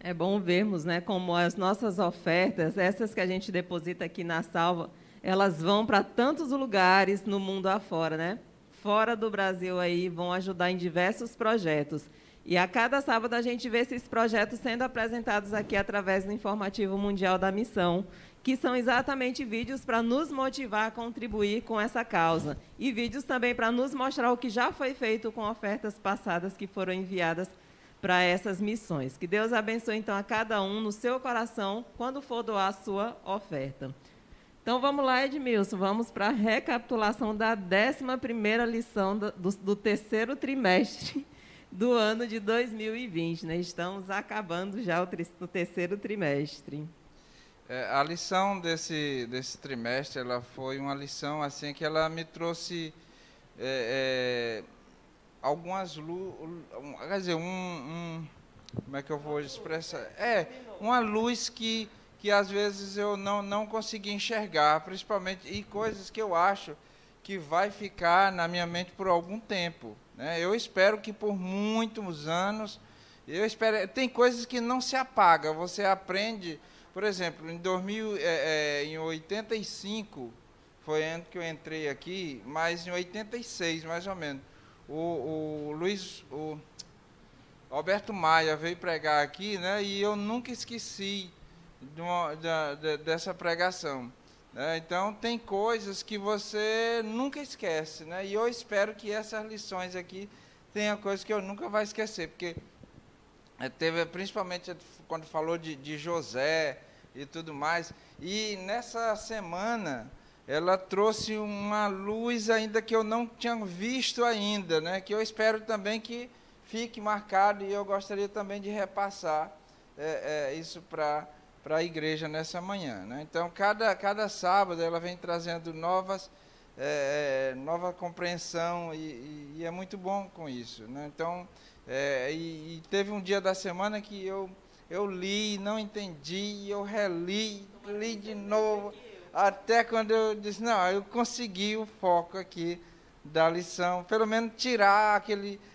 É bom vermos, né, como as nossas ofertas, essas que a gente deposita aqui na Salva, elas vão para tantos lugares no mundo afora, né? Fora do Brasil aí, vão ajudar em diversos projetos. E a cada sábado a gente vê esses projetos sendo apresentados aqui através do Informativo Mundial da Missão, que são exatamente vídeos para nos motivar a contribuir com essa causa. E vídeos também para nos mostrar o que já foi feito com ofertas passadas que foram enviadas para essas missões. Que Deus abençoe, então, a cada um no seu coração, quando for doar a sua oferta. Então, vamos lá, Edmilson, vamos para a recapitulação da 11ª lição do terceiro trimestre do ano de 2020. Né? Estamos acabando já o terceiro trimestre. A lição desse trimestre, ela foi uma lição assim que ela me trouxe algumas quer dizer, como é que eu vou expressar? Uma luz que às vezes eu não consegui enxergar, principalmente, e coisas que eu acho que vai ficar na minha mente por algum tempo, né? Eu espero que por muitos anos, tem coisas que não se apagam, você aprende, por exemplo, em 85, foi ano que eu entrei aqui, mas em 86, mais ou menos, o Alberto Maia veio pregar aqui, né, e eu nunca esqueci dessa pregação. Né? Então, tem coisas que você nunca esquece, né, e eu espero que essas lições aqui tenham coisas que eu nunca vou esquecer, porque teve, principalmente quando falou de José e tudo mais, e nessa semana ela trouxe uma luz ainda que eu não tinha visto ainda, né? Que eu espero também que fique marcado, e eu gostaria também de repassar isso para a igreja nessa manhã. Né? Então, cada sábado ela vem trazendo nova compreensão, e é muito bom com isso. Né? Então, e teve um dia da semana que eu li, não entendi, e eu li de novo, até quando eu disse, não, eu consegui o foco aqui da lição, pelo menos tirar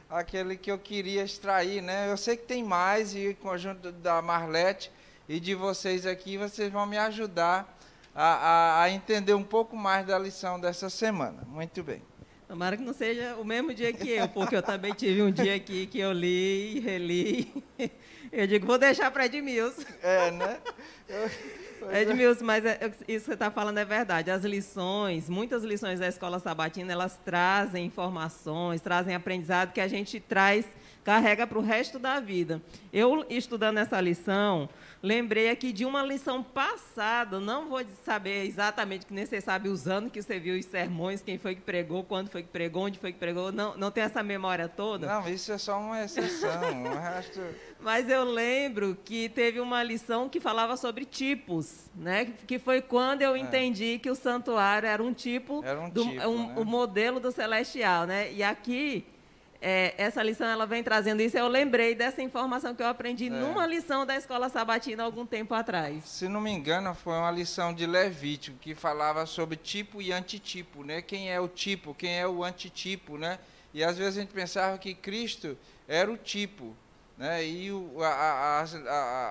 aquele que eu queria extrair, né? Eu sei que tem mais, e com o conjunto da Marlete e de vocês aqui, vocês vão me ajudar a entender um pouco mais da lição dessa semana. Muito bem. Tomara que não seja o mesmo dia que eu, porque eu também tive um dia aqui que eu li e reli. Eu digo, vou deixar para Edmilson. Né? Edmilson, mas isso que você está falando é verdade. As lições, muitas lições da Escola Sabatina, elas trazem informações, trazem aprendizado que a gente carrega para o resto da vida. Eu, estudando essa lição, lembrei aqui de uma lição passada, não vou saber exatamente, que nem você sabe os anos que você viu os sermões, quem foi que pregou, quando foi que pregou, onde foi que pregou, não tem essa memória toda. Não, isso é só uma exceção, o resto... Mas eu lembro que teve uma lição que falava sobre tipos, né? Que foi quando eu entendi que o santuário era um tipo, né? O modelo do celestial, né? E aqui... essa lição ela vem trazendo isso. Eu lembrei dessa informação que eu aprendi numa lição da Escola Sabatina algum tempo atrás. Se não me engano, foi uma lição de Levítico que falava sobre tipo e antitipo, né? Quem é o tipo, quem é o antitipo, né? E às vezes a gente pensava que Cristo era o tipo, né? E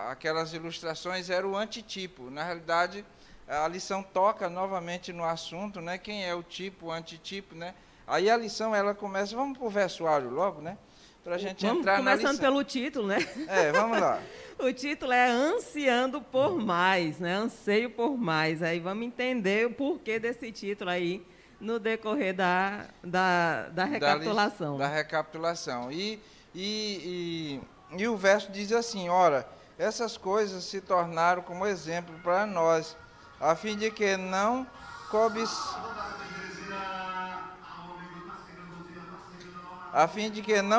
aquelas ilustrações eram o antitipo. Na realidade, a lição toca novamente no assunto, né? Quem é o tipo, o antitipo, né? Aí a lição, ela começa, vamos para o versuário logo, né? Para a gente entrar na lição. Começando pelo título, né? Vamos lá. O título é Ansiando por Mais, né? Anseio por mais. Aí vamos entender o porquê desse título aí no decorrer da recapitulação. Da recapitulação. E o verso diz assim, ora, essas coisas se tornaram como exemplo para nós, a fim de que não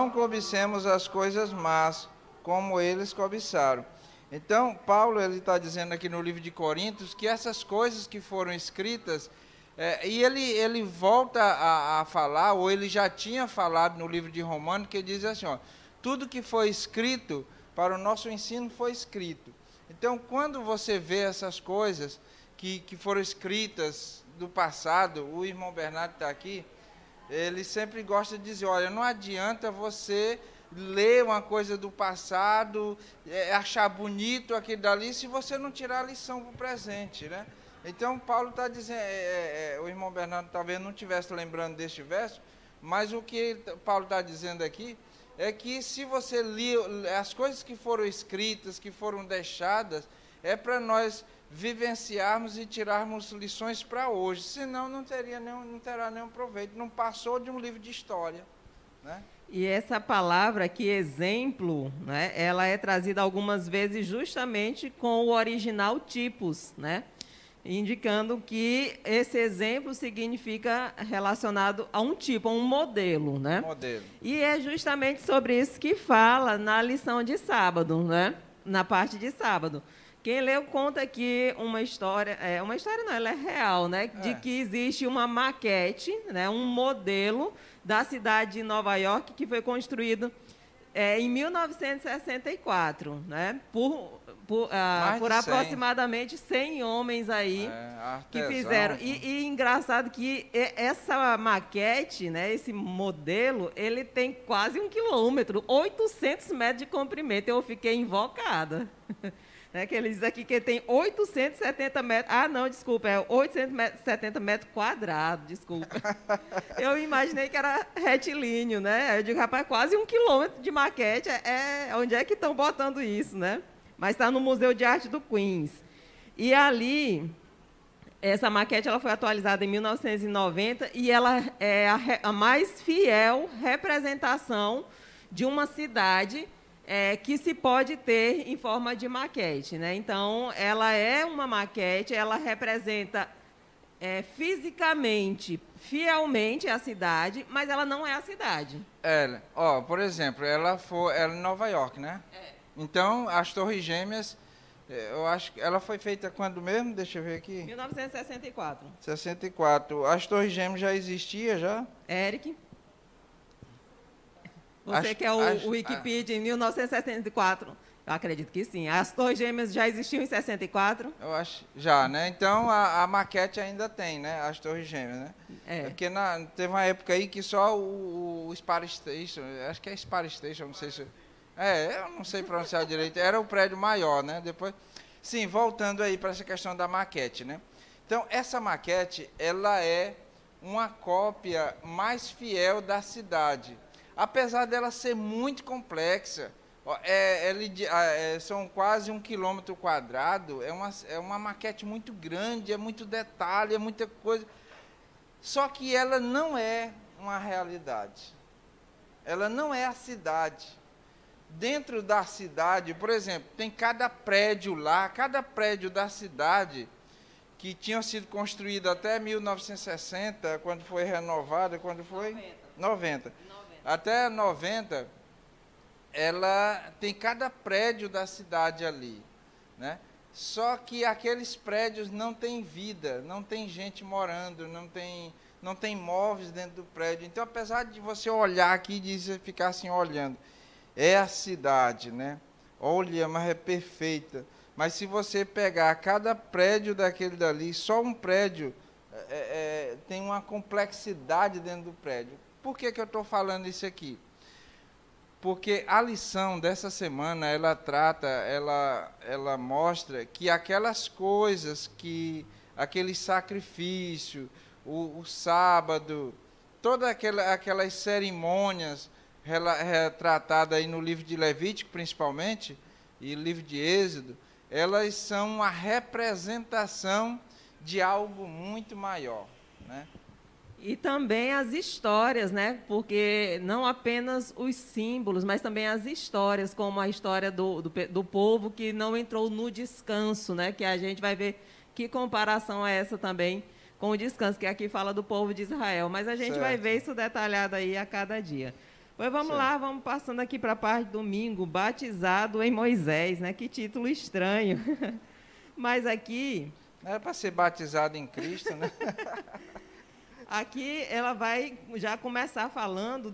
cobicemos as coisas más, como eles cobiçaram. Então, Paulo está dizendo aqui no livro de Coríntios que essas coisas que foram escritas, e ele volta a falar, ou ele já tinha falado no livro de Romanos, que ele diz assim, ó, tudo que foi escrito para o nosso ensino foi escrito. Então, quando você vê essas coisas que foram escritas do passado, o irmão Bernardo está aqui, ele sempre gosta de dizer, olha, não adianta você ler uma coisa do passado, achar bonito aquilo dali, se você não tirar a lição para o presente, né? Então, Paulo está dizendo, o irmão Bernardo talvez não estivesse lembrando deste verso, mas o que Paulo está dizendo aqui é que se você ler as coisas que foram escritas, que foram deixadas, é para nós vivenciarmos e tirarmos lições para hoje, senão não terá nenhum proveito, não passou de um livro de história, né? E essa palavra aqui, exemplo, né, ela é trazida algumas vezes justamente com o original tipos, né, indicando que esse exemplo significa relacionado a um tipo, a um modelo, né? Modelo. E é justamente sobre isso que fala na lição de sábado, né? Na parte de sábado. Quem leu conta aqui uma história não, ela é real, né? De que existe uma maquete, né? Um modelo da cidade de Nova York que foi construído em 1964, né? Por aproximadamente 100 homens aí que fizeram. E engraçado que essa maquete, né, esse modelo, ele tem quase 1 quilômetro, 800 metros de comprimento. Eu fiquei invocada. Que ele diz aqui que tem 870 metros. Ah, não, desculpa, é 870 metros quadrados, desculpa. Eu imaginei que era retilíneo, né? Eu digo, rapaz, quase 1 quilômetro de maquete. Onde é que estão botando isso, né? Mas está no Museu de Arte do Queens. E ali, essa maquete ela foi atualizada em 1990 e ela é a mais fiel representação de uma cidade que se pode ter em forma de maquete, né? Então, ela é uma maquete, ela representa fisicamente, fielmente a cidade, mas ela não é a cidade. Por exemplo, ela é em Nova York, né? Então, as Torres Gêmeas, eu acho que ela foi feita quando mesmo? Deixa eu ver aqui. 1964. 64. As Torres Gêmeas já existia já? Eric? Você que é o Wikipedia em 1964. Eu acredito que sim. As Torres Gêmeas já existiam em 64? Eu acho já, né? Então, a maquete ainda tem, né? As Torres Gêmeas, né? Porque teve uma época aí que só o Spar Station, acho que é Spar Station, não sei se... eu não sei pronunciar direito. Era o prédio maior, né? Depois... Sim, voltando aí para essa questão da maquete, né? Então, essa maquete, ela é uma cópia mais fiel da cidade. Apesar dela ser muito complexa, são quase 1 quilômetro quadrado, é uma maquete muito grande, é muito detalhe, é muita coisa. Só que ela não é uma realidade. Ela não é a cidade. Dentro da cidade, por exemplo, tem cada prédio lá, cada prédio da cidade, que tinha sido construído até 1960, quando foi renovada, quando foi? 90. Até 90, ela tem cada prédio da cidade ali, né? Só que aqueles prédios não têm vida, não tem gente morando, não tem móveis dentro do prédio. Então, apesar de você olhar aqui e ficar assim olhando, é a cidade, né? Olha, mas é perfeita. Mas se você pegar cada prédio daquele dali, só um prédio tem uma complexidade dentro do prédio. Por que eu estou falando isso aqui? Porque a lição dessa semana, ela mostra que aquelas coisas, aquele sacrifício, o sábado, todas aquelas cerimônias retratadas aí no livro de Levítico, principalmente, e livro de Êxodo, elas são uma representação de algo muito maior, né? E também as histórias, né? Porque não apenas os símbolos, mas também as histórias, como a história do povo que não entrou no descanso, né? Que a gente vai ver que comparação é essa também com o descanso, que aqui fala do povo de Israel. Mas a gente vai ver isso detalhado aí a cada dia. Pois vamos lá, vamos passando aqui para a parte do domingo, batizado em Moisés, né? Que título estranho. Mas aqui... Não era para ser batizado em Cristo, né? Aqui ela vai já começar falando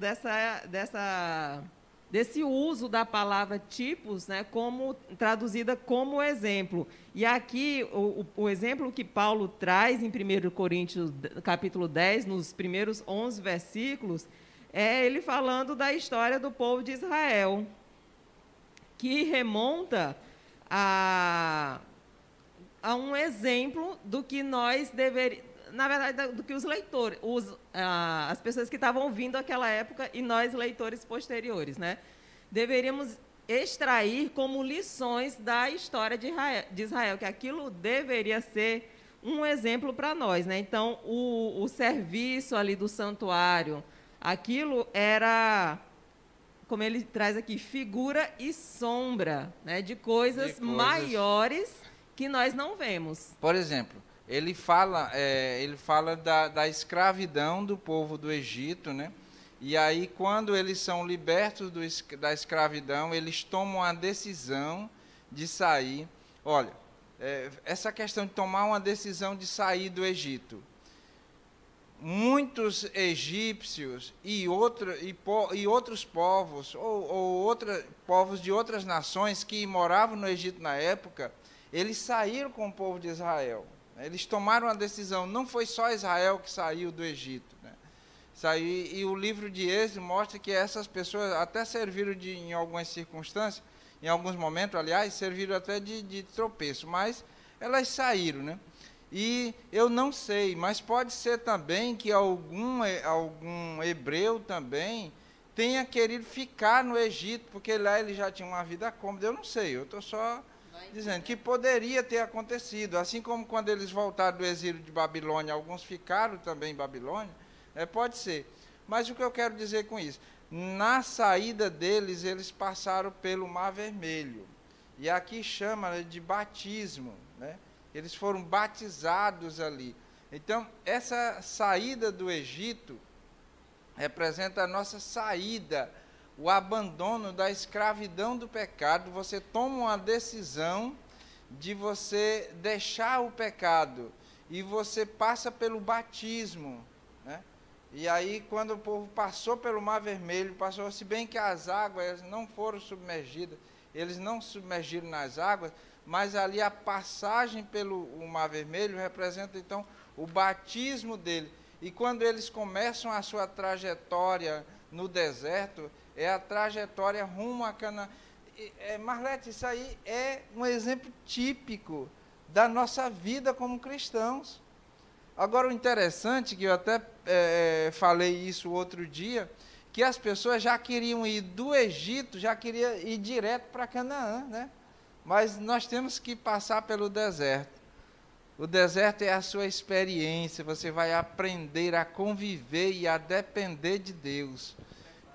desse uso da palavra tipos, né, como traduzida como exemplo. E aqui o exemplo que Paulo traz em 1 Coríntios capítulo 10, nos primeiros 11 versículos, é ele falando da história do povo de Israel, que remonta a um exemplo do que nós deveríamos, na verdade, do que os leitores, as pessoas que estavam ouvindo aquela época e nós, leitores posteriores, né, deveríamos extrair como lições da história de Israel, que aquilo deveria ser um exemplo para nós, né? Então, o serviço ali do santuário, aquilo era, como ele traz aqui, figura e sombra, né, de coisas maiores que nós não vemos. Por exemplo, ele fala da escravidão do povo do Egito, né? E aí, quando eles são libertos da escravidão, eles tomam a decisão de sair. Olha, essa questão de tomar uma decisão de sair do Egito. Muitos egípcios e outros povos, povos de outras nações que moravam no Egito na época, eles saíram com o povo de Israel. Eles tomaram a decisão, não foi só Israel que saiu do Egito, né? E o livro de Êxodo mostra que essas pessoas até serviram em algumas circunstâncias, em alguns momentos, aliás, serviram até de tropeço, mas elas saíram, né? E eu não sei, mas pode ser também que algum hebreu também tenha querido ficar no Egito, porque lá ele já tinha uma vida cômoda. Eu não sei, eu estou só dizendo que poderia ter acontecido. Assim como quando eles voltaram do exílio de Babilônia, alguns ficaram também em Babilônia, pode ser. Mas o que eu quero dizer com isso? Na saída deles, eles passaram pelo Mar Vermelho. E aqui chama de batismo, né? Eles foram batizados ali. Então, essa saída do Egito representa a nossa saída, o abandono da escravidão do pecado. Você toma uma decisão de você deixar o pecado e você passa pelo batismo, né? E aí, quando o povo passou pelo Mar Vermelho, passou, se bem que as águas não foram submergidas, eles não submergiram nas águas, mas ali a passagem pelo Mar Vermelho representa, então, o batismo dele. E quando eles começam a sua trajetória no deserto, é a trajetória rumo a Canaã. Marlete, isso aí é um exemplo típico da nossa vida como cristãos. Agora, o interessante, que eu até falei isso outro dia, que as pessoas já queriam ir do Egito, já queriam ir direto para Canaã, né? Mas nós temos que passar pelo deserto. O deserto é a sua experiência, você vai aprender a conviver e a depender de Deus.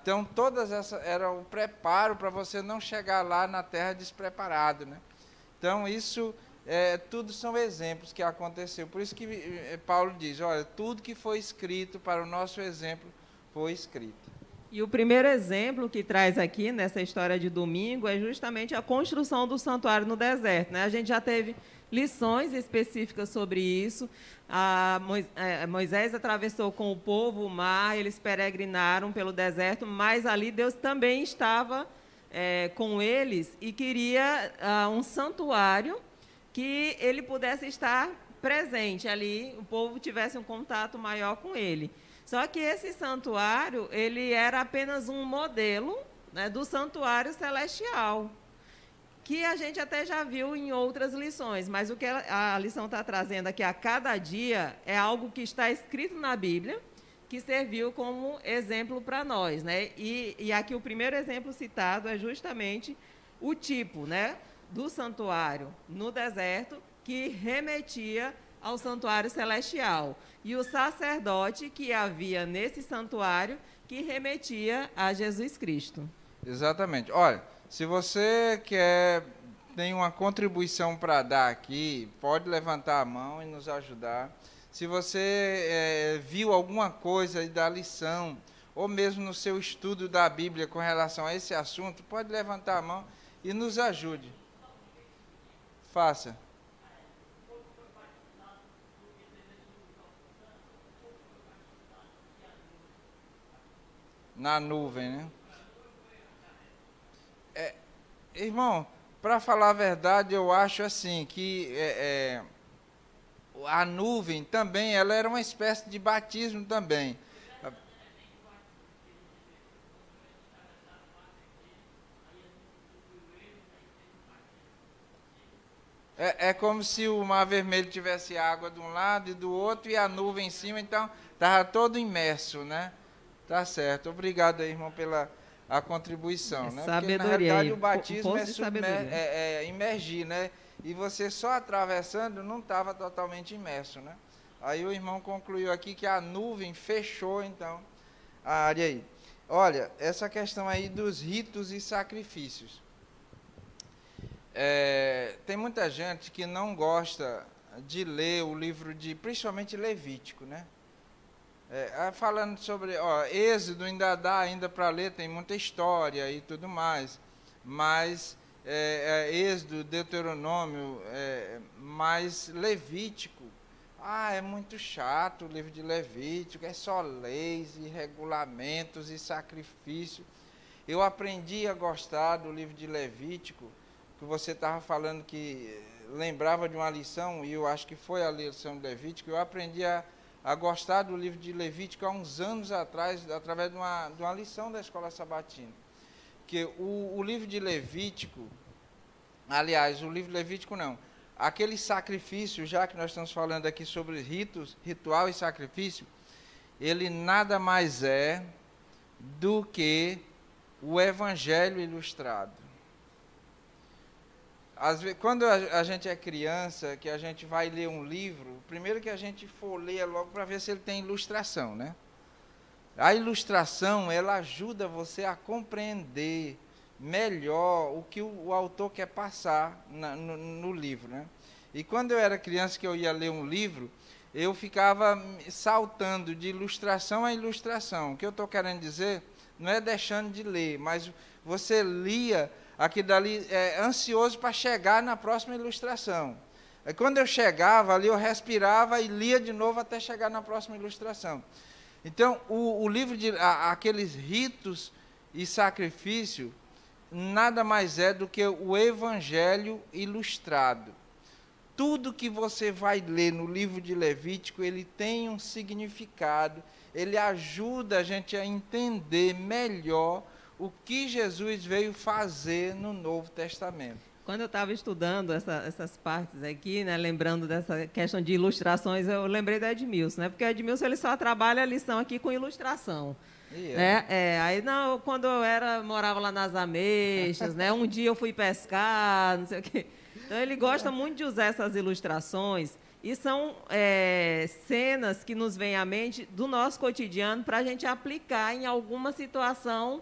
Então, todas essas eram o preparo para você não chegar lá na terra despreparado, né? Então, isso tudo são exemplos que aconteceu. Por isso que Paulo diz, olha, tudo que foi escrito para o nosso exemplo foi escrito. E o primeiro exemplo que traz aqui, nessa história de domingo, é justamente a construção do santuário no deserto, né? A gente já teve lições específicas sobre isso. Moisés atravessou com o povo o mar, eles peregrinaram pelo deserto, mas ali Deus também estava com eles e queria um santuário que ele pudesse estar presente ali, o povo tivesse um contato maior com ele. Só que esse santuário, ele era apenas um modelo, né, do santuário celestial, que a gente até já viu em outras lições, mas o que a lição está trazendo aqui a cada dia é algo que está escrito na Bíblia, que serviu como exemplo para nós, né? E aqui o primeiro exemplo citado é justamente o tipo, né, do santuário no deserto, que remetia ao santuário celestial, e o sacerdote que havia nesse santuário, que remetia a Jesus Cristo. Exatamente. Olha, se você tem uma contribuição para dar aqui, pode levantar a mão e nos ajudar. Se você viu alguma coisa da lição, ou mesmo no seu estudo da Bíblia com relação a esse assunto, pode levantar a mão e nos ajude. Faça. Na nuvem, né? Irmão, para falar a verdade, eu acho assim, que a nuvem também, ela era uma espécie de batismo também. É como se o Mar Vermelho tivesse água de um lado e do outro e a nuvem em cima, então estava todo imerso, né? Tá certo. Obrigado aí, irmão, pela a contribuição, né? Porque na realidade o batismo é imergir, né? E você só atravessando não estava totalmente imerso, né? Aí o irmão concluiu aqui que a nuvem fechou, então, a área aí. Olha, essa questão aí dos ritos e sacrifícios. Tem muita gente que não gosta de ler o livro principalmente Levítico, né? Falando sobre Êxodo, ainda dá ainda para ler, tem muita história e tudo mais, mas Êxodo, Deuteronômio, mas Levítico, é muito chato o livro de Levítico, é só leis e regulamentos e sacrifício. Eu aprendi a gostar do livro de Levítico, que você estava falando que lembrava de uma lição, e eu acho que foi a lição de Levítico. Eu aprendi a gostar do livro de Levítico há uns anos atrás, através de uma lição da escola sabatina. Que o livro de Levítico, aliás, o livro de Levítico não, aquele sacrifício, já que nós estamos falando aqui sobre ritual e sacrifício, ele nada mais é do que o Evangelho ilustrado. Às vezes, quando a gente é criança, que a gente vai ler um livro, primeiro que a gente folheia logo para ver se ele tem ilustração, né? A ilustração, ela ajuda você a compreender melhor o que o autor quer passar no livro, né? E quando eu era criança, que eu ia ler um livro, eu ficava saltando de ilustração a ilustração. O que eu estou querendo dizer não é deixando de ler, mas você lia aquilo dali ansioso para chegar na próxima ilustração. Aí, quando eu chegava ali, eu respirava e lia de novo até chegar na próxima ilustração. Então, o livro de aqueles ritos e sacrifício nada mais é do que o Evangelho ilustrado. Tudo que você vai ler no livro de Levítico, ele tem um significado, ele ajuda a gente a entender melhor o que Jesus veio fazer no Novo Testamento. Quando eu estava estudando essas partes aqui, né, lembrando dessa questão de ilustrações, eu lembrei do Edmilson, né? Porque o Edmilson ele só trabalha a lição aqui com ilustração. Né? Aí não, quando eu morava lá nas Ameixas, né? Um dia eu fui pescar, não sei o quê. Então ele gosta muito de usar essas ilustrações. E são cenas que nos vêm à mente do nosso cotidiano para a gente aplicar em alguma situação.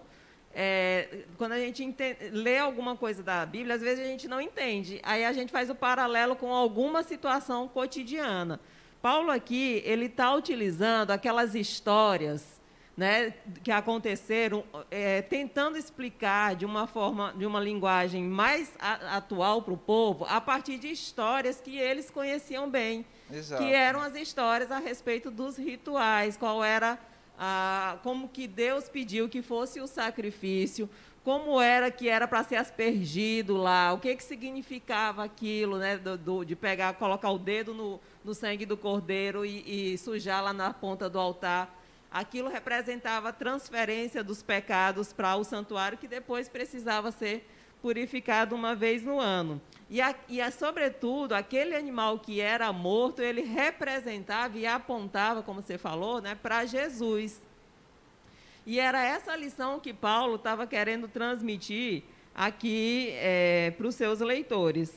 Quando a gente lê alguma coisa da Bíblia, às vezes a gente não entende. Aí a gente faz o paralelo com alguma situação cotidiana. Paulo aqui, ele está utilizando aquelas histórias, né, que aconteceram, tentando explicar de uma linguagem mais atual para o povo, a partir de histórias que eles conheciam bem. Exato. Que eram as histórias a respeito dos rituais, qual era como que Deus pediu que fosse o sacrifício, como era que era para ser aspergido lá, o que significava aquilo, né, de colocar o dedo no sangue do cordeiro e sujar lá na ponta do altar. Aquilo representava a transferência dos pecados para o santuário, que depois precisava ser purificado uma vez no ano. Sobretudo, aquele animal que era morto, ele representava e apontava, como você falou, né, para Jesus. E era essa lição que Paulo estava querendo transmitir aqui para os seus leitores.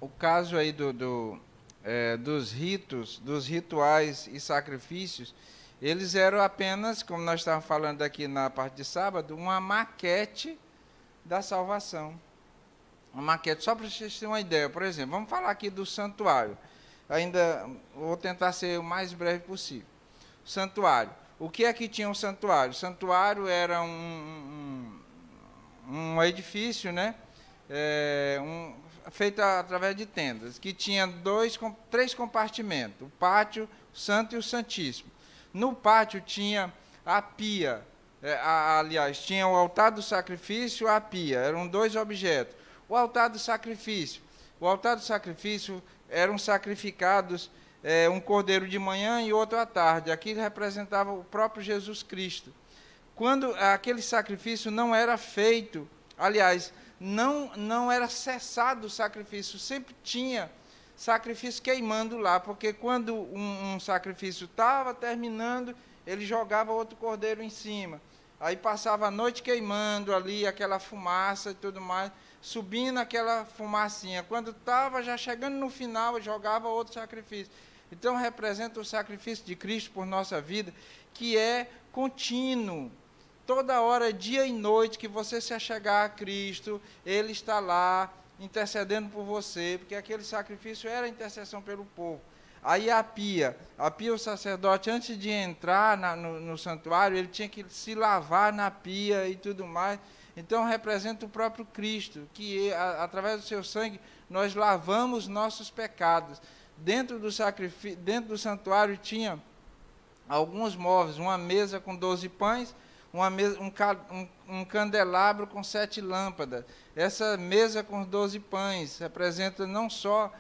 O caso aí dos ritos, dos rituais e sacrifícios, eles eram apenas, como nós estávamos falando aqui na parte de sábado, uma maquete da salvação. Uma maquete, só para vocês terem uma ideia. Por exemplo, vamos falar aqui do santuário. Ainda vou tentar ser o mais breve possível. Santuário. O que é que tinha um santuário? O santuário era um edifício, né? Feito através de tendas, que tinha 3 compartimentos, o pátio, o santo e o santíssimo. No pátio tinha a pia, aliás, tinha o altar do sacrifício e a pia, eram 2 objetos. O altar do sacrifício eram sacrificados um cordeiro de manhã e outro à tarde. Aquilo representava o próprio Jesus Cristo. Quando aquele sacrifício não era feito, aliás, não era cessado o sacrifício, sempre tinha sacrifício queimando lá, porque quando um sacrifício estava terminando, ele jogava outro cordeiro em cima. Aí passava a noite queimando ali, aquela fumaça e tudo mais, subindo aquela fumacinha. Quando estava já chegando no final, jogava outro sacrifício. Então, representa o sacrifício de Cristo por nossa vida, que é contínuo. Toda hora, dia e noite, que você se achegar a Cristo, Ele está lá, intercedendo por você, porque aquele sacrifício era intercessão pelo povo. Aí a Pia, o sacerdote, antes de entrar no santuário, ele tinha que se lavar na pia e tudo mais. Então, representa o próprio Cristo, que através do seu sangue, nós lavamos nossos pecados. Dentro do santuário tinha alguns móveis, uma mesa com 12 pães, um candelabro com 7 lâmpadas. Essa mesa com 12 pães representa não só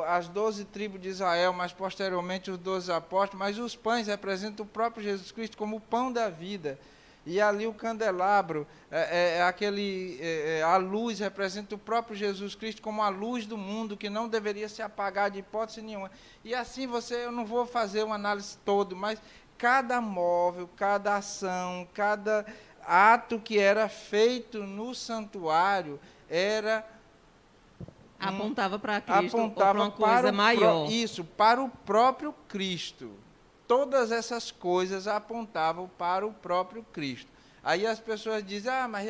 as 12 tribos de Israel, mas posteriormente os 12 apóstolos, mas os pães representam o próprio Jesus Cristo como o pão da vida. E ali o candelabro, a luz representa o próprio Jesus Cristo como a luz do mundo, que não deveria se apagar de hipótese nenhuma. E assim eu não vou fazer uma análise toda, mas cada móvel, cada ação, cada ato que era feito no santuário apontava para Cristo, ou para uma coisa maior. Para o próprio Cristo. Todas essas coisas apontavam para o próprio Cristo. Aí as pessoas dizem, mas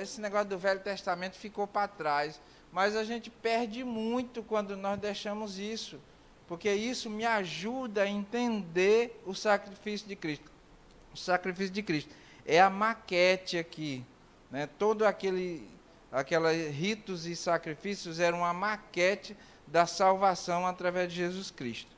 esse negócio do Velho Testamento ficou para trás. Mas a gente perde muito quando nós deixamos isso, porque isso me ajuda a entender o sacrifício de Cristo. O sacrifício de Cristo é a maquete aqui, né? Todo aqueles ritos e sacrifícios eram uma maquete da salvação através de Jesus Cristo.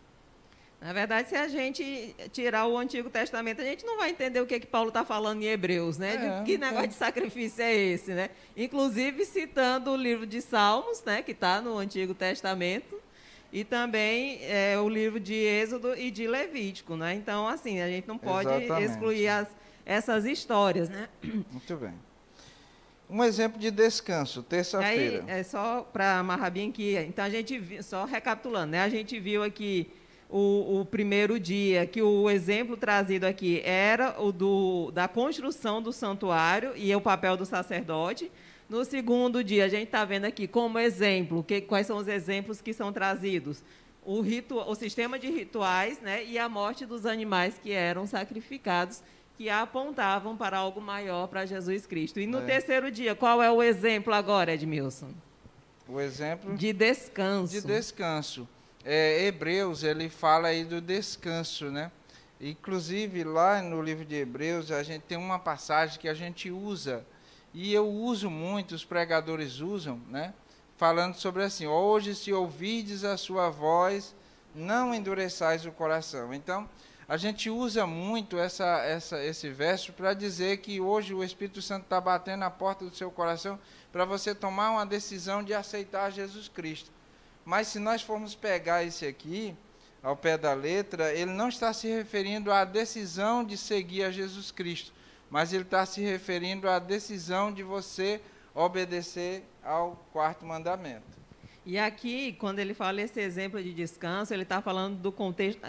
Na verdade, se a gente tirar o Antigo Testamento, a gente não vai entender o que Paulo está falando em Hebreus, né? Que negócio de sacrifício é esse, né? Inclusive citando o livro de Salmos, né? Que está no Antigo Testamento, e também o livro de Êxodo e de Levítico, né? Então, assim, a gente não pode excluir essas histórias, né? Muito bem. Um exemplo de descanso, terça-feira. Aí, só para amarrar bem aqui, então a gente só recapitulando, né? A gente viu aqui o primeiro dia, que o exemplo trazido aqui era o da construção do santuário e o papel do sacerdote. No segundo dia, a gente está vendo aqui como exemplo, quais são os exemplos que são trazidos. O sistema de rituais, né, e a morte dos animais que eram sacrificados, que apontavam para algo maior, para Jesus Cristo. E no terceiro dia, qual é o exemplo agora, Edmilson? O exemplo de descanso. De descanso. Hebreus, ele fala aí do descanso, né? Inclusive, lá no livro de Hebreus, a gente tem uma passagem que a gente usa, e eu uso muito, os pregadores usam, né? Falando sobre assim, hoje se ouvirdes a sua voz, não endureçais o coração. Então, a gente usa muito esse verso para dizer que hoje o Espírito Santo está batendo na porta do seu coração para você tomar uma decisão de aceitar Jesus Cristo. Mas se nós formos pegar esse aqui, ao pé da letra, ele não está se referindo à decisão de seguir a Jesus Cristo, mas ele está se referindo à decisão de você obedecer ao quarto mandamento. E aqui, quando ele fala esse exemplo de descanso, ele está falando do contexto,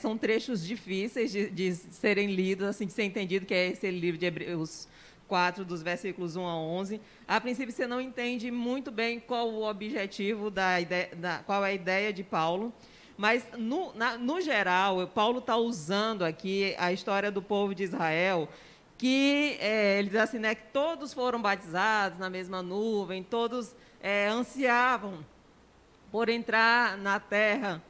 são trechos difíceis de serem lidos, assim, de ser entendido, que é esse livro de Hebreus 4, dos versículos 1 a 11. A princípio, você não entende muito bem qual o objetivo, qual é a ideia de Paulo, mas, no geral, Paulo está usando aqui a história do povo de Israel, que ele diz assim, né, que todos foram batizados na mesma nuvem, todos ansiavam por entrar na terra,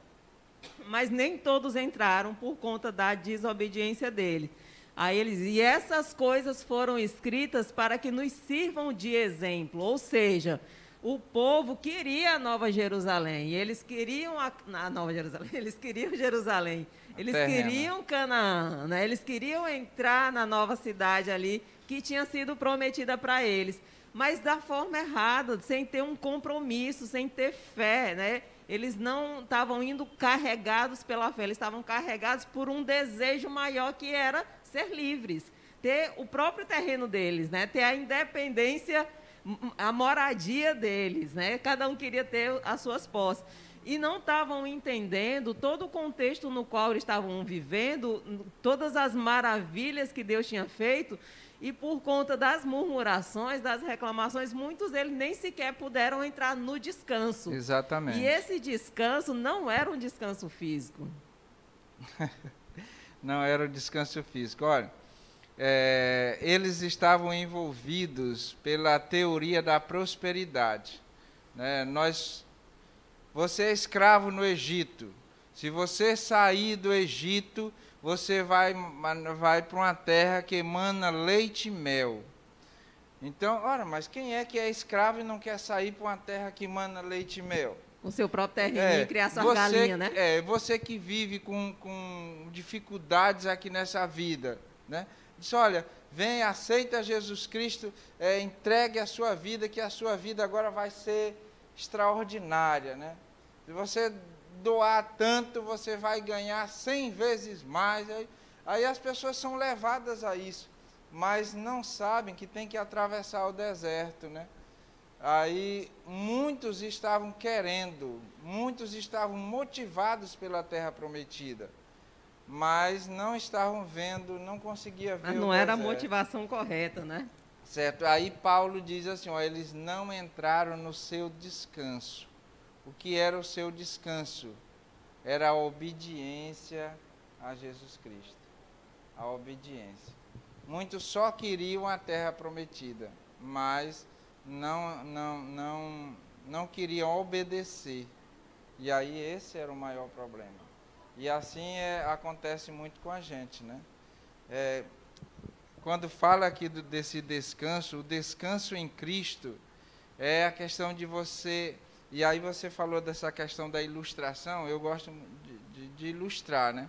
mas nem todos entraram por conta da desobediência dele. Aí eles, e essas coisas foram escritas para que nos sirvam de exemplo, ou seja, o povo queria a Nova Jerusalém, e eles queriam a Nova Jerusalém, eles queriam Jerusalém, eles queriam Canaã, né? Eles queriam entrar na nova cidade ali, que tinha sido prometida para eles, mas da forma errada, sem ter um compromisso, sem ter fé, né? Eles não estavam indo carregados pela fé, eles estavam carregados por um desejo maior, que era ser livres, ter o próprio terreno deles, né? Ter a independência a moradia deles, né? Cada um queria ter as suas posses. E não estavam entendendo todo o contexto no qual eles estavam vivendo, todas as maravilhas que Deus tinha feito, e por conta das murmurações, das reclamações, muitos deles nem sequer puderam entrar no descanso. Exatamente. E esse descanso não era um descanso físico. Não era um descanso físico. Olha, eles estavam envolvidos pela teoria da prosperidade, né? Você é escravo no Egito. Se você sair do Egito, você vai para uma terra que emana leite e mel. Então, ora, mas quem é que é escravo e não quer sair para uma terra que emana leite e mel? O seu próprio terreno e criar suas galinhas, né? Você que vive com dificuldades aqui nessa vida, né? Diz, olha, vem, aceita Jesus Cristo, entregue a sua vida, que a sua vida agora vai ser extraordinária, né? Se você doar tanto, você vai ganhar 100 vezes mais. Aí as pessoas são levadas a isso, mas não sabem que tem que atravessar o deserto, né? Aí muitos estavam querendo, muitos estavam motivados pela terra prometida, mas não estavam vendo, não conseguia ver o deserto. Mas não era a motivação correta, né? Certo. Aí Paulo diz assim, ó, eles não entraram no seu descanso. O que era o seu descanso? Era a obediência a Jesus Cristo. A obediência. Muitos só queriam a terra prometida, mas não queriam obedecer. E aí esse era o maior problema. E assim acontece muito com a gente, né? Quando fala aqui desse descanso, o descanso em Cristo é a questão de você... E aí você falou dessa questão da ilustração, eu gosto de ilustrar, né?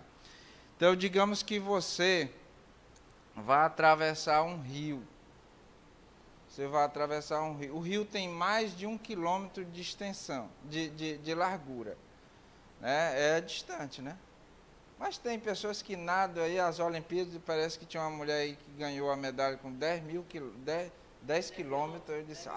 Então, digamos que você vai atravessar um rio. Você vai atravessar um rio. O rio tem mais de 1 quilômetro de extensão, de largura. Né? É distante, né? Mas tem pessoas que nadam aí, as Olimpíadas, parece que tinha uma mulher aí que ganhou a medalha com 10 quilômetros. Eu disse,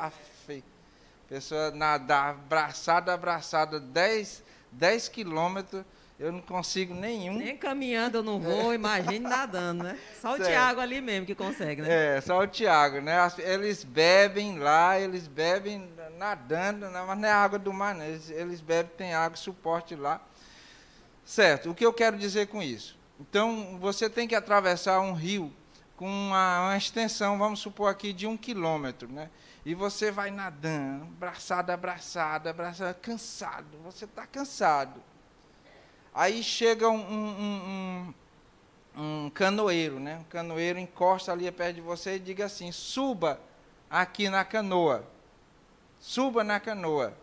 pessoa nadar abraçada, 10 quilômetros, eu não consigo nenhum. Nem caminhando eu não vou, imagine nadando, né? Só o Tiago ali mesmo que consegue, né? Só o Tiago, né? Eles bebem lá, eles bebem nadando, mas não é água do mar, não. Eles bebem, tem água, suporte lá. Certo, o que eu quero dizer com isso? Então, você tem que atravessar um rio com uma extensão, vamos supor aqui, de 1 quilômetro, né? E você vai nadando, abraçada, cansado, você está cansado. Aí chega um canoeiro, né? Um canoeiro encosta ali perto de você e diga assim, suba aqui na canoa. Suba na canoa.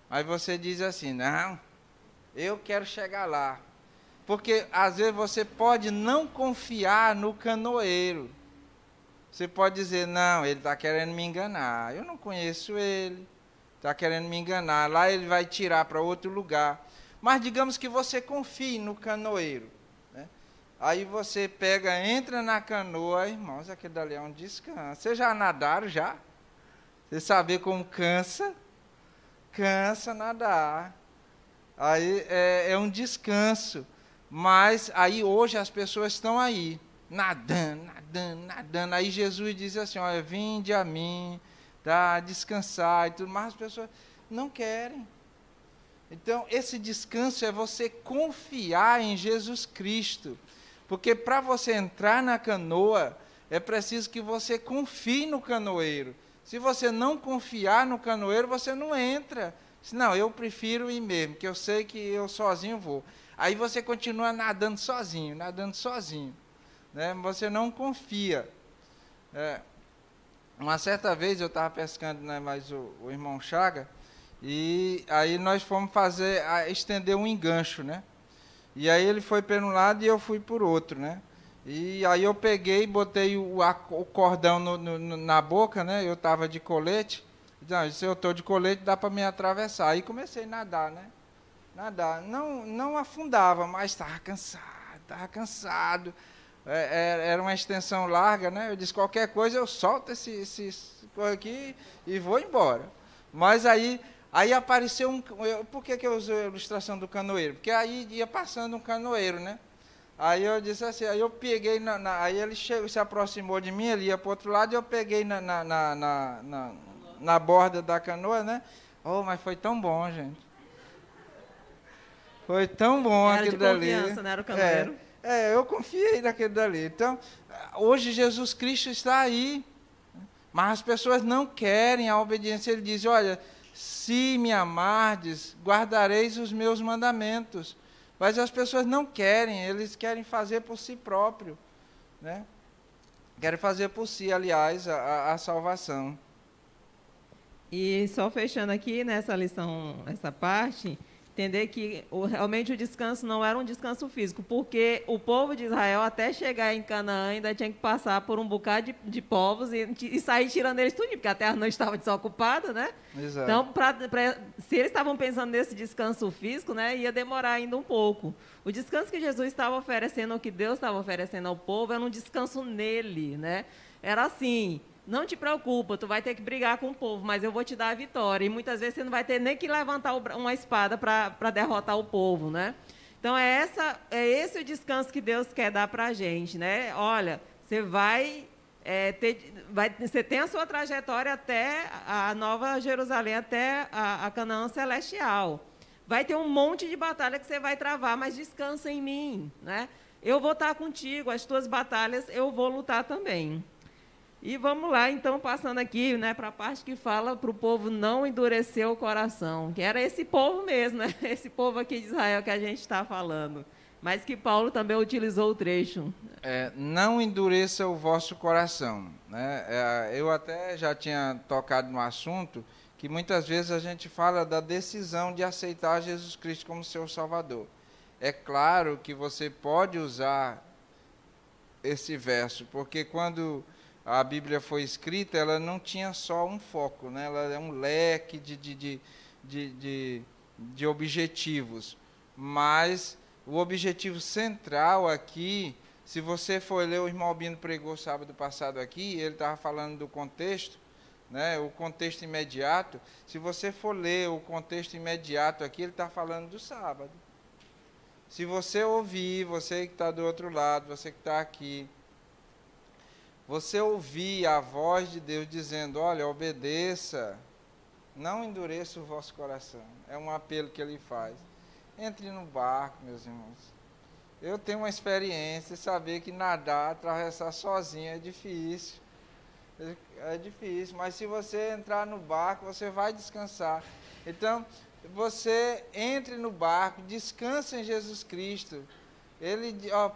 Aí você diz assim, não, eu quero chegar lá. Porque às vezes você pode não confiar no canoeiro. Você pode dizer, não, ele está querendo me enganar, eu não conheço ele, está querendo me enganar, lá ele vai tirar para outro lugar. Mas digamos que você confie no canoeiro, né? Aí você entra na canoa, irmãos, aquele dali é um descanso. Vocês já nadaram, já? Você sabe como cansa nadar. Aí é um descanso, mas aí hoje as pessoas estão aí, nadando. Aí Jesus diz assim, olha, vinde a mim, tá, descansar e tudo, mas as pessoas não querem. Então, esse descanso é você confiar em Jesus Cristo, porque para você entrar na canoa, é preciso que você confie no canoeiro. Se você não confiar no canoeiro, você não entra. Não, eu prefiro ir mesmo, que eu sei que eu sozinho vou. Aí você continua nadando sozinho, né? Você não confia. Uma certa vez eu estava pescando, né, mais o irmão Chaga, e aí nós fomos estender um engancho, né? E aí ele foi para um lado e eu fui por outro, né? E aí eu peguei, botei o cordão na boca, né? Eu estava de colete. Não, se eu estou de colete, dá para me atravessar. Aí comecei a nadar, né? Nadar. Não afundava, mas estava cansado. era uma extensão larga, né? Eu disse, qualquer coisa eu solto esse coisa aqui e vou embora. Mas aí apareceu por que eu usei a ilustração do canoeiro? Porque aí ia passando um canoeiro, né? Aí eu disse assim, aí eu peguei, aí ele se aproximou de mim, ele ia para o outro lado, e eu peguei na borda da canoa, né? Oh, mas foi tão bom, gente. Foi tão bom aquilo dali. Era de confiança, né? Era o canoeiro. Eu confiei naquele dali. Então, hoje Jesus Cristo está aí, mas as pessoas não querem a obediência. Ele diz, olha, se me amardes, guardareis os meus mandamentos. Mas as pessoas não querem, eles querem fazer por si próprio, né? Querem fazer por si, aliás, a salvação. E só fechando aqui nessa lição, essa parte, entender que realmente o descanso não era um descanso físico, porque o povo de Israel, até chegar em Canaã, ainda tinha que passar por um bocado de povos e sair tirando eles tudo, porque a terra não estava desocupada, né? Exato. Então, se eles estavam pensando nesse descanso físico, né, ia demorar ainda um pouco. O descanso que Jesus estava oferecendo, ou que Deus estava oferecendo ao povo, era um descanso nele, né? Era assim, não te preocupa, tu vai ter que brigar com o povo, mas eu vou te dar a vitória. E muitas vezes você não vai ter nem que levantar uma espada para derrotar o povo, né? Então, é esse o descanso que Deus quer dar para a gente, né? Olha, você você tem a sua trajetória até a Nova Jerusalém, até a Canaã Celestial. Vai ter um monte de batalha que você vai travar, mas descansa em mim, né? Eu vou estar contigo, as tuas batalhas eu vou lutar também. E vamos lá, então, passando aqui, né, para a parte que fala para o povo não endurecer o coração, que era esse povo mesmo, né? Esse povo aqui de Israel que a gente está falando, mas que Paulo também utilizou o trecho. Não endureça o vosso coração, né? Eu até já tinha tocado no assunto que muitas vezes a gente fala da decisão de aceitar Jesus Cristo como seu Salvador. É claro que você pode usar esse verso, porque quando a Bíblia foi escrita, ela não tinha só um foco, né? Ela é um leque de objetivos. Mas o objetivo central aqui, se você for ler, o irmão Albino pregou sábado passado aqui, ele estava falando do contexto, né? O contexto imediato. Se você for ler o contexto imediato aqui, ele está falando do sábado. Se você ouvir, você que está do outro lado, você que está aqui, você ouvir a voz de Deus dizendo, olha, obedeça, não endureça o vosso coração. É um apelo que ele faz. Entre no barco, meus irmãos. Eu tenho uma experiência de saber que nadar, atravessar sozinho é difícil. É difícil, mas se você entrar no barco, você vai descansar. Então, você entre no barco, descansa em Jesus Cristo.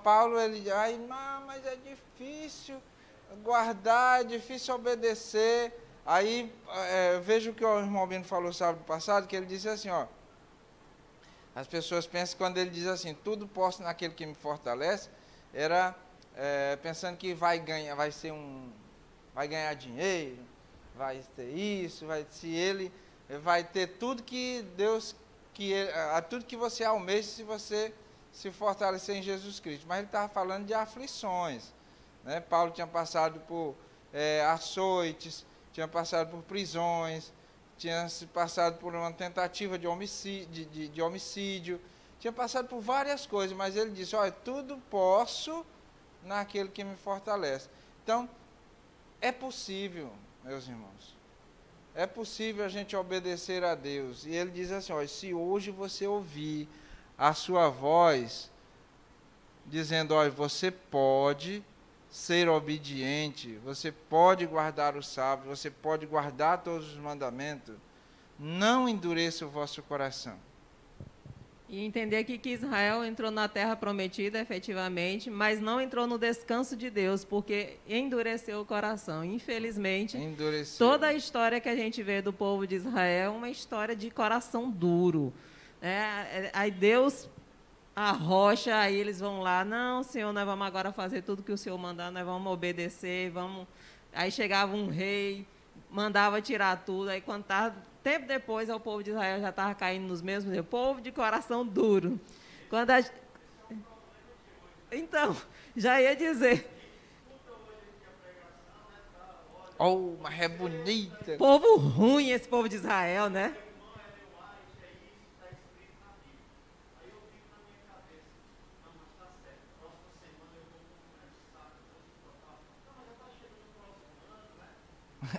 Paulo, mas é difícil guardar, é difícil obedecer. Aí, veja o que o irmão Albino falou sábado passado, que ele disse assim, as pessoas pensam, quando ele diz assim, tudo posso naquele que me fortalece, era pensando que vai ganhar dinheiro, vai ter isso, ele vai ter tudo que Deus, tudo que você almeja se você se fortalecer em Jesus Cristo. Mas ele estava falando de aflições, né? Paulo tinha passado por açoites, tinha passado por prisões, tinha passado por uma tentativa de homicídio, tinha passado por várias coisas, mas ele disse, olha, tudo posso naquele que me fortalece. Então, é possível, meus irmãos, é possível a gente obedecer a Deus. E ele diz assim, olha, se hoje você ouvir a sua voz, dizendo, olha, você pode ser obediente, você pode guardar o sábado, você pode guardar todos os mandamentos, não endureça o vosso coração. E entender aqui que Israel entrou na terra prometida, efetivamente, mas não entrou no descanso de Deus, porque endureceu o coração. Infelizmente, toda a história que a gente vê do povo de Israel é uma história de coração duro. Aí Deus arrocha, aí eles vão lá, não, Senhor, nós vamos agora fazer tudo que o Senhor mandar, nós vamos obedecer, vamos... Aí chegava um rei, mandava tirar tudo, aí quando estava... Tempo depois, o povo de Israel já estava caindo nos mesmos erros. Povo de coração duro. Então, já ia dizer. Oh, mas é bonita. Povo ruim, esse povo de Israel, né?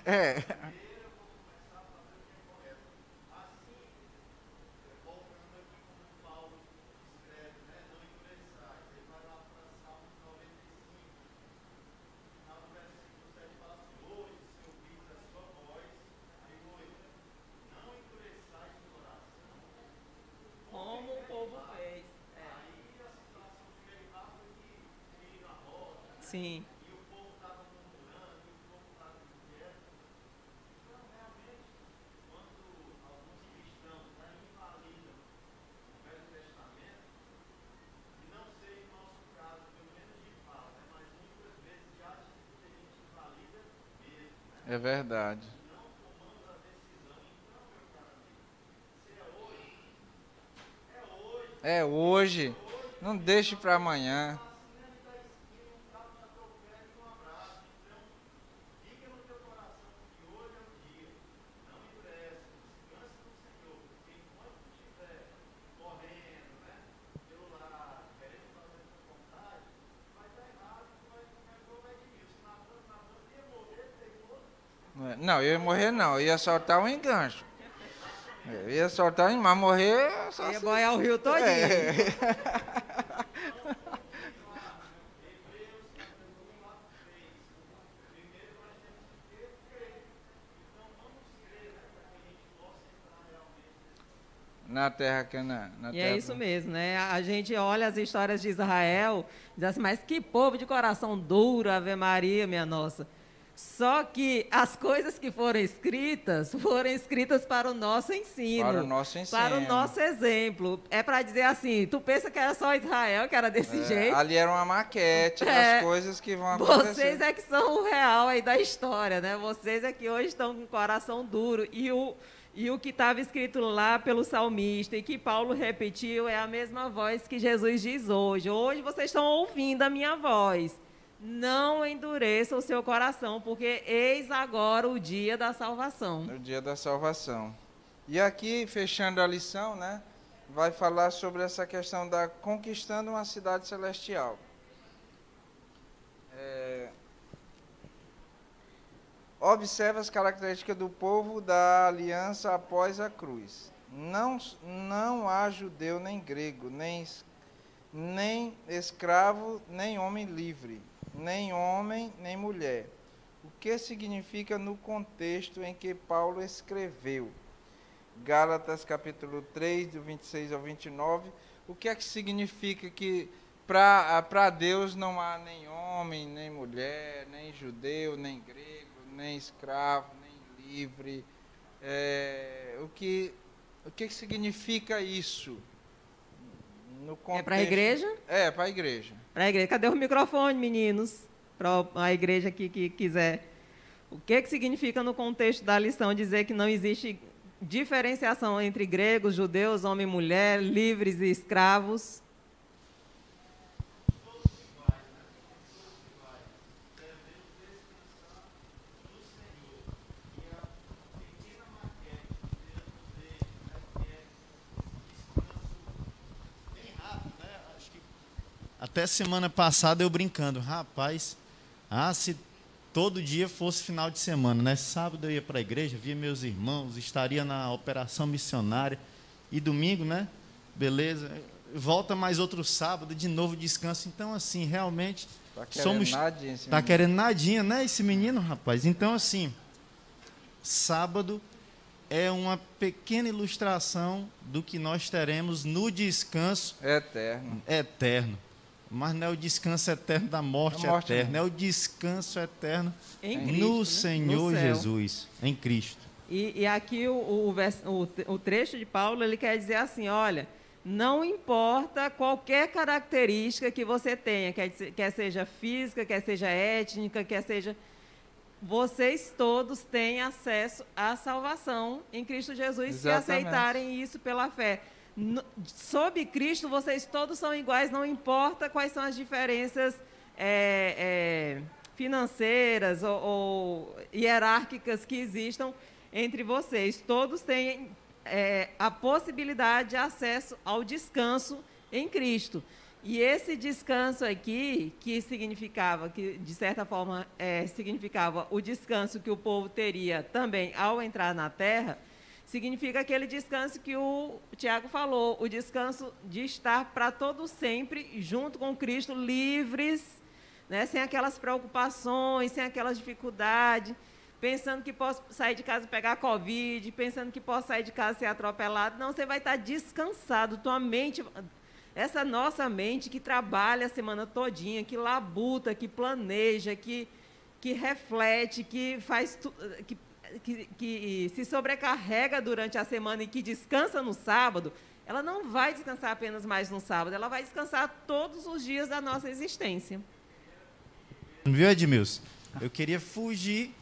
É. Como o povo fez. Sim. É verdade. É hoje. Não deixe para amanhã. Não, eu ia morrer não. Eu ia soltar um engancho. Eu ia soltar um, mas morrer só Ia se... boiar o rio todinho. Na terra Canaã. E é isso mesmo, né? A gente olha as histórias de Israel, diz assim, mas que povo de coração duro, Ave Maria, minha nossa. Só que as coisas que foram escritas para o nosso ensino. Para o nosso ensino. Para o nosso exemplo. É para dizer assim, tu pensa que era só Israel, que era desse jeito? Ali era uma maquete das coisas que vão acontecer. Vocês é que são o real aí da história, né? Vocês é que hoje estão com o coração duro. E o que estava escrito lá pelo salmista e que Paulo repetiu é a mesma voz que Jesus diz hoje. Hoje vocês estão ouvindo a minha voz. Não endureça o seu coração, porque eis agora o dia da salvação. O dia da salvação. E aqui, fechando a lição, né, vai falar sobre essa questão da conquistando uma cidade celestial. Observe as características do povo da aliança após a cruz. Não há judeu nem grego, nem escravo, nem homem livre, nem homem, nem mulher. O que significa no contexto em que Paulo escreveu? Gálatas capítulo 3, do 26 ao 29. O que é que significa que para Deus não há nem homem, nem mulher, nem judeu, nem grego, nem escravo, nem livre? O que significa isso? No contexto... É para a igreja? É, para a igreja. Para a igreja. Cadê o microfone, meninos? Para a igreja aqui que quiser. O que significa no contexto da lição dizer que não existe diferenciação entre gregos, judeus, homem e mulher, livres e escravos? Até semana passada eu brincando, rapaz, se todo dia fosse final de semana, né? Sábado eu ia para a igreja, via meus irmãos, estaria na operação missionária, e domingo, né? Beleza, volta mais outro sábado, de novo descanso. Então, assim, realmente tá querendo nadinha, né? Esse menino, rapaz. Então, assim, sábado é uma pequena ilustração do que nós teremos no descanso eterno. Mas não é o descanso eterno da morte eterna, é o descanso eterno em Cristo, no né? Senhor no Jesus, em Cristo. E aqui o trecho de Paulo, ele quer dizer assim, olha, não importa qualquer característica que você tenha, quer seja física, quer seja étnica, quer seja... Vocês todos têm acesso à salvação em Cristo Jesus. Exatamente. Se aceitarem isso pela fé. Sob Cristo, vocês todos são iguais, não importa quais são as diferenças financeiras ou hierárquicas que existam entre vocês. Todos têm a possibilidade de acesso ao descanso em Cristo. E esse descanso aqui, que significava, que de certa forma significava o descanso que o povo teria também ao entrar na terra, significa aquele descanso que o Tiago falou, o descanso de estar para todo sempre junto com Cristo, livres, né, sem aquelas preocupações, sem aquelas dificuldades, pensando que posso sair de casa e pegar Covid, pensando que posso sair de casa e ser atropelado. Não, você vai estar descansado, tua mente... Essa nossa mente que trabalha a semana todinha, que labuta, que planeja, que reflete, que faz que se sobrecarrega durante a semana e que descansa no sábado, ela não vai descansar apenas mais no sábado, ela vai descansar todos os dias da nossa existência. Viu, Edmilson? Eu queria fugir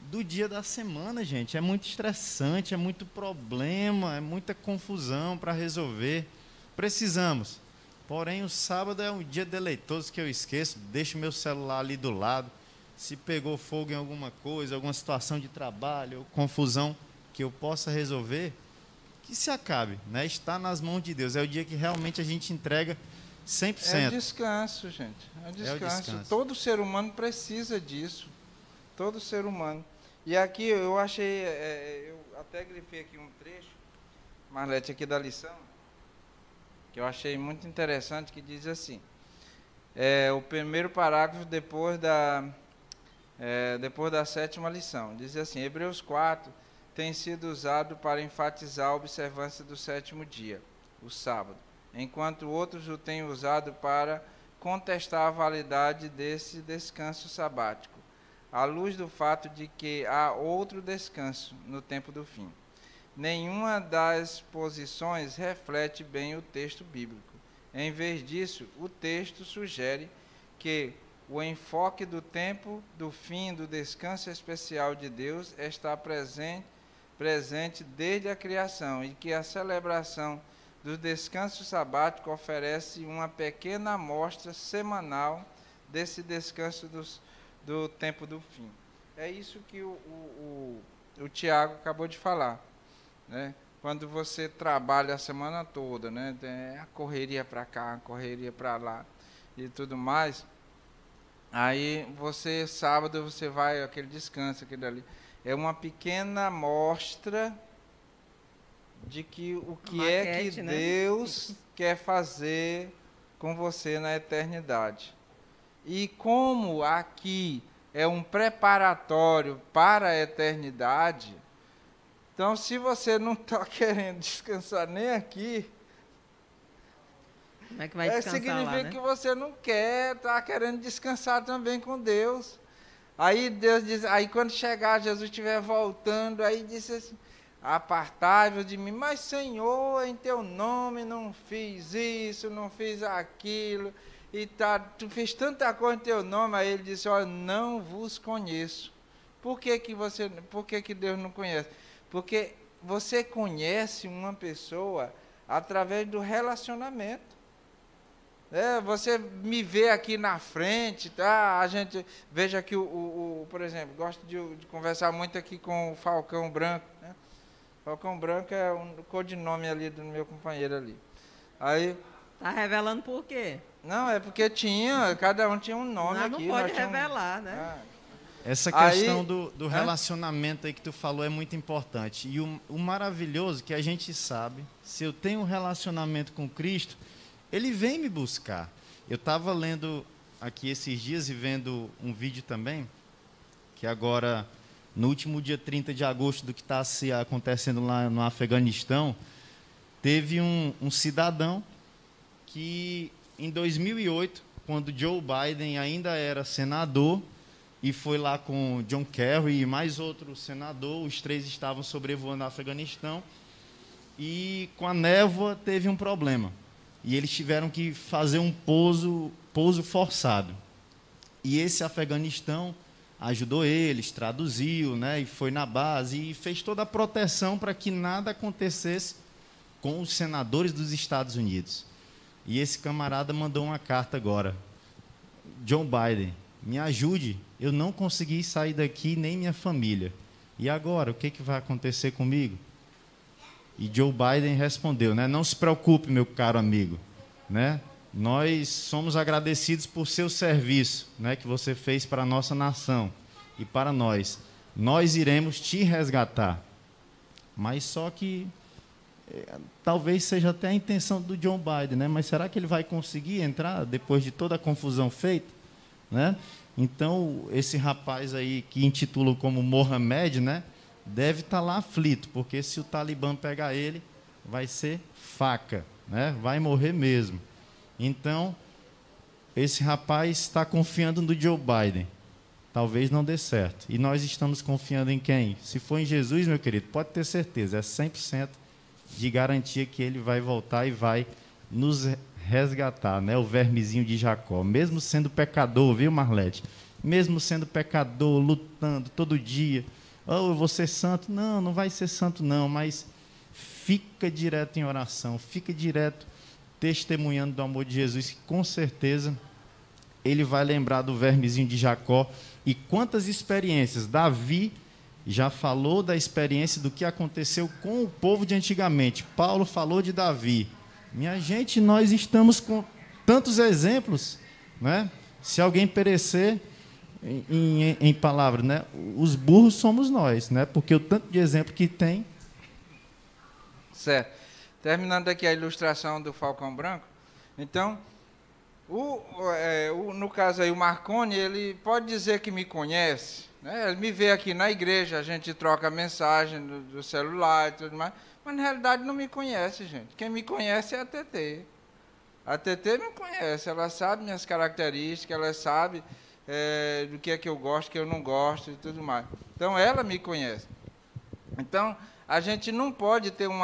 do dia da semana, gente. É muito estressante, é muito problema, é muita confusão para resolver. Precisamos. Porém, o sábado é um dia deleitoso que eu esqueço, deixo meu celular ali do lado. Se pegou fogo em alguma coisa, alguma situação de trabalho, ou confusão que eu possa resolver, que se acabe, né? Está nas mãos de Deus. É o dia que realmente a gente entrega 100%. É descanso, gente. É descanso. Todo ser humano precisa disso. Todo ser humano. E aqui eu achei, eu até grifei aqui um trecho, Marlete, aqui da lição, que eu achei muito interessante, que diz assim, o primeiro parágrafo depois da 7ª lição, diz assim: Hebreus 4 tem sido usado para enfatizar a observância do 7º dia, o sábado, enquanto outros o têm usado para contestar a validade desse descanso sabático, à luz do fato de que há outro descanso no tempo do fim. Nenhuma das posições reflete bem o texto bíblico. Em vez disso, o texto sugere que o enfoque do tempo, do fim, do descanso especial de Deus está presente desde a criação, e que a celebração do descanso sabático oferece uma pequena amostra semanal desse descanso do tempo do fim. É isso que o Tiago acabou de falar. Né? Quando você trabalha a semana toda, né? Tem a correria para cá, a correria para lá e tudo mais, aí você, sábado, você vai, aquele descanso, aquele ali, é uma pequena amostra de que o que maquete, que Deus quer fazer com você na eternidade. E como aqui é um preparatório para a eternidade, então, se você não está querendo descansar nem aqui, como é que vai descansar significa lá, né? que você não quer, está querendo descansar também com Deus. Aí Deus diz, aí quando chegar, Jesus estiver voltando, aí disse assim: apartai-vos de mim, mas Senhor, em teu nome não fiz isso, não fiz aquilo, e tu fez tanta coisa em teu nome. Aí ele disse: olha, não vos conheço. Por que que Deus não conhece? Porque você conhece uma pessoa através do relacionamento. Você me vê aqui na frente, tá? A gente veja aqui, por exemplo, gosto de conversar muito aqui com o Falcão Branco. Né? Falcão Branco é um codinome ali do meu companheiro ali. Aí, tá revelando por quê? Não, é porque cada um tinha um nome aqui. Não pode revelar, né? Essa questão do relacionamento aí que tu falou é muito importante. E o maravilhoso que a gente sabe, se eu tenho um relacionamento com Cristo, Ele vem me buscar. Eu estava lendo aqui esses dias e vendo um vídeo também, que agora, no último dia 30 de agosto do que está se acontecendo lá no Afeganistão, teve um cidadão que, em 2008, quando Joe Biden ainda era senador, e foi lá com John Kerry e mais outro senador, os três estavam sobrevoando o Afeganistão, e com a névoa teve um problema. E eles tiveram que fazer um pouso forçado. E esse Afeganistão ajudou eles, traduziu, né, e foi na base, e fez toda a proteção para que nada acontecesse com os senadores dos Estados Unidos. E esse camarada mandou uma carta agora. Joe Biden, me ajude, eu não consegui sair daqui, nem minha família. E agora, o que vai acontecer comigo? E Joe Biden respondeu, né? Não se preocupe, meu caro amigo, né? Nós somos agradecidos por seu serviço, né, que você fez para a nossa nação e para nós. Nós iremos te resgatar. Mas só que talvez seja até a intenção do Joe Biden, né? Mas será que ele vai conseguir entrar depois de toda a confusão feita, né? Então, esse rapaz aí que intitulam como Mohamed, né, deve estar lá aflito, porque se o Talibã pegar ele, vai ser faca, né? Vai morrer mesmo. Então, esse rapaz está confiando no Joe Biden. Talvez não dê certo. E nós estamos confiando em quem? Se for em Jesus, meu querido, pode ter certeza, é 100% de garantia que ele vai voltar e vai nos resgatar, né? O vermezinho de Jacó. Mesmo sendo pecador, viu, Marlete? Mesmo sendo pecador, lutando todo dia. Oh, eu vou ser santo. Não, não vai ser santo não, mas fica direto em oração, fica direto testemunhando do amor de Jesus, que com certeza ele vai lembrar do vermezinho de Jacó. E quantas experiências. Davi já falou da experiência do que aconteceu com o povo de antigamente. Paulo falou de Davi. Minha gente, nós estamos com tantos exemplos, né? Se alguém perecer em palavras, né? Os burros somos nós, né? Porque o tanto de exemplo que tem. Certo. Terminando aqui a ilustração do Falcão Branco, então, no caso aí, o Marconi, ele pode dizer que me conhece, né? Ele me vê aqui na igreja, a gente troca mensagem do celular e tudo mais, mas na realidade não me conhece, gente. Quem me conhece é a TT. A TT me conhece, ela sabe minhas características, ela sabe do que é que eu gosto, que eu não gosto e tudo mais. Então, ela me conhece. Então, a gente não pode ter um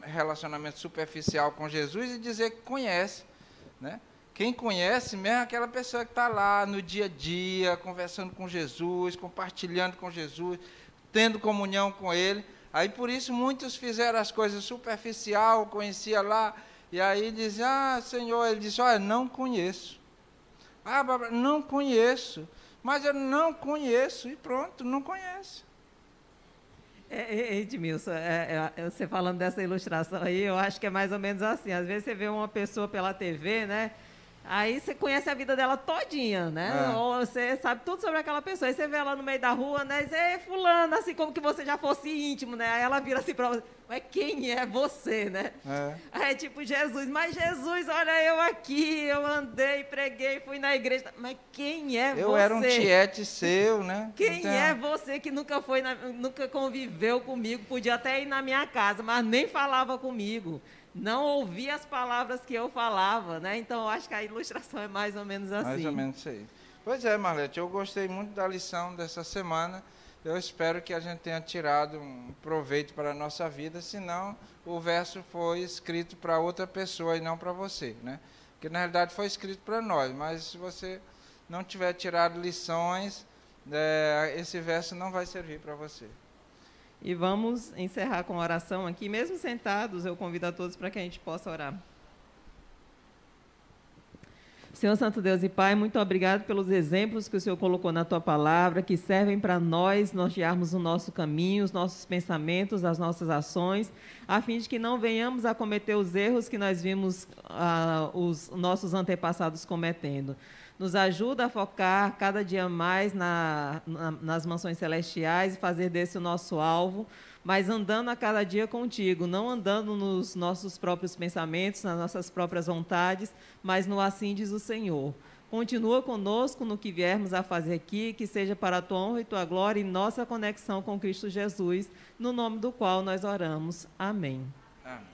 relacionamento superficial com Jesus e dizer que conhece, né? Quem conhece mesmo é aquela pessoa que está lá no dia a dia, conversando com Jesus, compartilhando com Jesus, tendo comunhão com Ele. Aí, por isso, muitos fizeram as coisas superficial, conhecia lá, e aí dizia, Senhor, ele disse, olha, não conheço. Bárbara, não conheço. Mas eu não conheço, e pronto, não conhece. Edmilson, você falando dessa ilustração aí, eu acho que é mais ou menos assim. Às vezes você vê uma pessoa pela TV, né? Aí você conhece a vida dela todinha, né? Ou você sabe tudo sobre aquela pessoa. Aí você vê ela no meio da rua, né? E diz, fulano, assim como que você já fosse íntimo, né? Aí ela vira assim para você, mas quem é você, né? Aí é tipo Jesus, mas Jesus, olha eu aqui, eu andei, preguei, fui na igreja, mas quem é você? Eu era um tiete seu, né? Quem então é você que nunca nunca conviveu comigo, podia até ir na minha casa, mas nem falava comigo. Não ouvia as palavras que eu falava, né? Então, eu acho que a ilustração é mais ou menos assim. Mais ou menos isso aí. Pois é, Marlete, eu gostei muito da lição dessa semana. Eu espero que a gente tenha tirado um proveito para a nossa vida, senão o verso foi escrito para outra pessoa e não para você, né? Porque, na realidade, foi escrito para nós, mas se você não tiver tirado lições, esse verso não vai servir para você. E vamos encerrar com a oração aqui. Mesmo sentados, eu convido a todos para que a gente possa orar. Senhor Santo Deus e Pai, muito obrigado pelos exemplos que o Senhor colocou na Tua palavra, que servem para nós nortearmos o nosso caminho, os nossos pensamentos, as nossas ações, a fim de que não venhamos a cometer os erros que nós vimos os nossos antepassados cometendo. Nos ajuda a focar cada dia mais nas mansões celestiais e fazer desse o nosso alvo, mas andando a cada dia contigo, não andando nos nossos próprios pensamentos, nas nossas próprias vontades, mas no assim diz o Senhor. Continua conosco no que viermos a fazer aqui, que seja para a tua honra e tua glória e nossa conexão com Cristo Jesus, no nome do qual nós oramos. Amém. Amém.